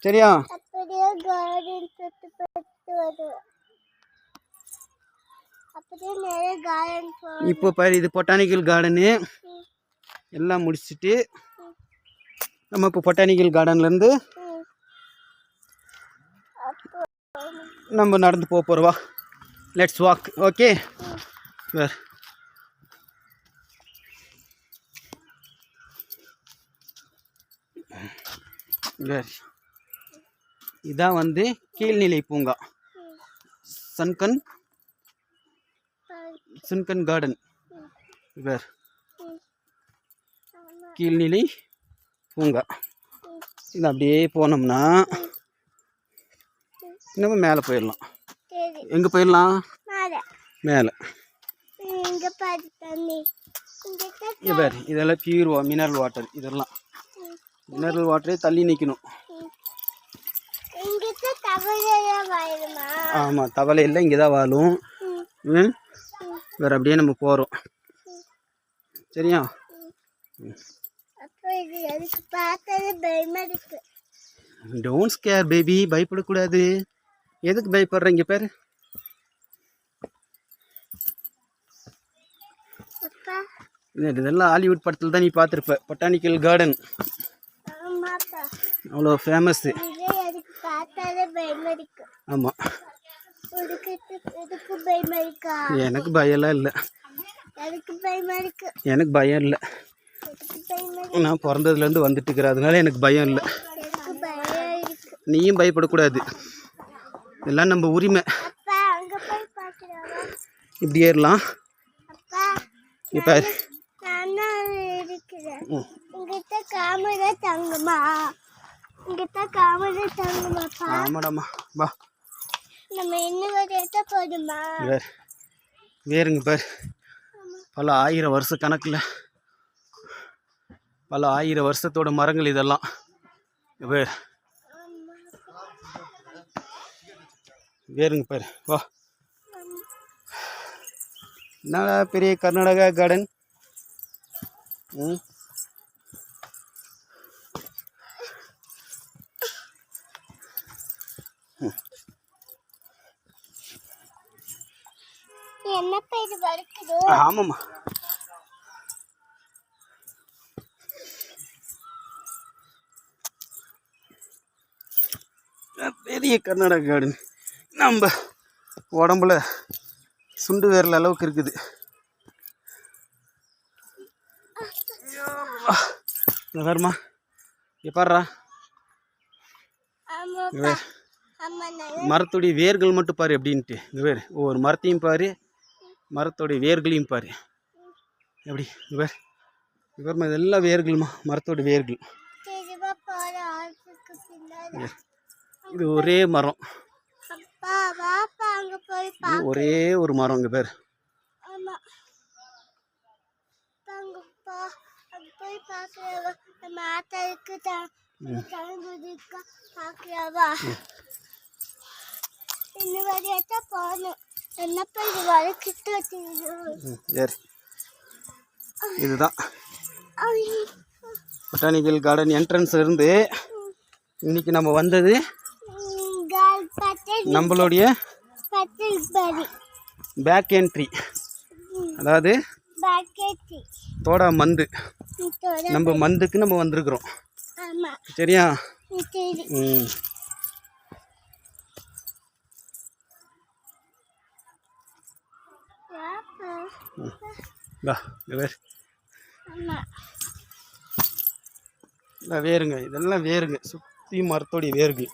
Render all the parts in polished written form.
சரியா? இப்போ பாரு, இது பொட்டானிக்கல் கார்டனு. எல்லாம் முடிச்சுட்டு நம்ம இப்போ பொட்டானிக்கல் கார்டன்லேருந்து நம்ம நடந்து போகிறோம். வா, லெட்ஸ் வாக். ஓகே வேறு வேறு இதான் வந்து கீழ்நிலை பூங்கா, சன்கன் கார்டன். வேறு கீழ்நிலை பூங்கா. இது அப்படியே போனோம்னா நம்ம மேலே போயிடலாம். எங்கே போயிடலாம்? மேலே. வேறு இதெல்லாம் பியூர் மினரல் வாட்டர். இதெல்லாம் மினரல் வாட்டரே தள்ளி நிற்கணும். ஆமாம், தவளை இல்லை, இங்கே தான் வாழும். வேறு அப்படியே நம்ம போகிறோம். சரியா? டோன்ட் ஸ்கேர் பேபி, பயப்படக்கூடாது. எதுக்கு பயப்படுற? இங்கே பேர் இதெல்லாம் ஹாலிவுட் படத்தில் தான் நீ பார்த்துருப்ப. பொட்டானிக்கல் கார்டன் அவ்வளோ ஃபேமஸ்ஸு. ஆமாம், எனக்கு பயம்லாம் இல்லை. எனக்கு பயம் இல்லை. நான் பிறந்ததுலேருந்து வந்துட்டு இருக்கிறேன், அதனால எனக்கு பயம் இல்லை. நீயும் பயப்படக்கூடாது. இதெல்லாம் நம்ம உரிமை. இப்படி ஏறலாம். இப்போ ஆமாடாமா, வா. வேறுங்க பார், பல ஆயிரம் வருஷ கணக்கில், பல ஆயிரம் வருஷத்தோட மரங்கள் இதெல்லாம். வேறு வேறுங்க பாரு, வா. என்னடா பெரிய கர்நாடகா கார்டன். ஆமாம்மா, பெரிய கர்நாடகா கார்டன். நம்ம உடம்புல சுண்டு வேர்ல அளவுக்கு இருக்குது. வருமா பாடுறா. மரத்துடைய வேர்கள் மட்டும் பாரு எப்படின்ட்டு. வேறு ஒவ்வொரு மரத்தையும் பாரு, மரத்தோடைய வேர்களையும் பாரு எப்படி. இவர் இதெல்லாம் வேர்கள்மா, மரத்தோட வேர்கள். இது ஒரே மரம், ஒரே ஒரு மரம். இங்கே பேர் இதுதான் பொட்டானிக்கல் கார்டன் என்ட்ரன்ஸ் இருந்து. இன்னைக்கு நம்ம வந்தது நம்மளுடைய பேக் என்ட்ரி, அதாவது தோடா மந்து. நம்ம மந்துக்கு நம்ம வந்திருக்கிறோம். சரியா? வேருங்க, இதெல்லாம் வேருங்க, சுற்றி மரத்தோடைய வேர்கள்.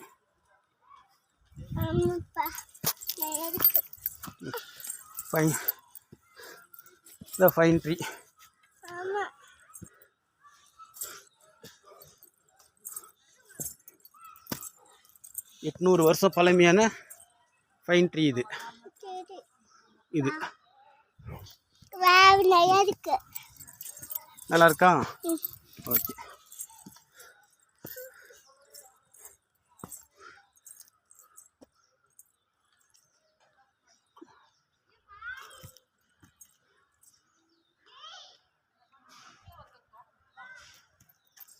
Fine tree. எட்நூறு வருஷம் பழமையான ஃபைன் ட்ரீ இது. இது நல்லா இருக்கா? ஓகே.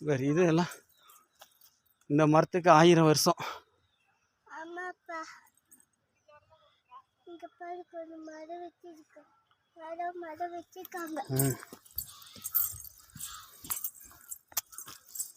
வேறு இது எல்லாம் இந்த மரத்துக்கு 1000 வருஷம். ஆமாப்பா, இங்க பாரு, ஒரு மரம் வச்சிருக்காங்க.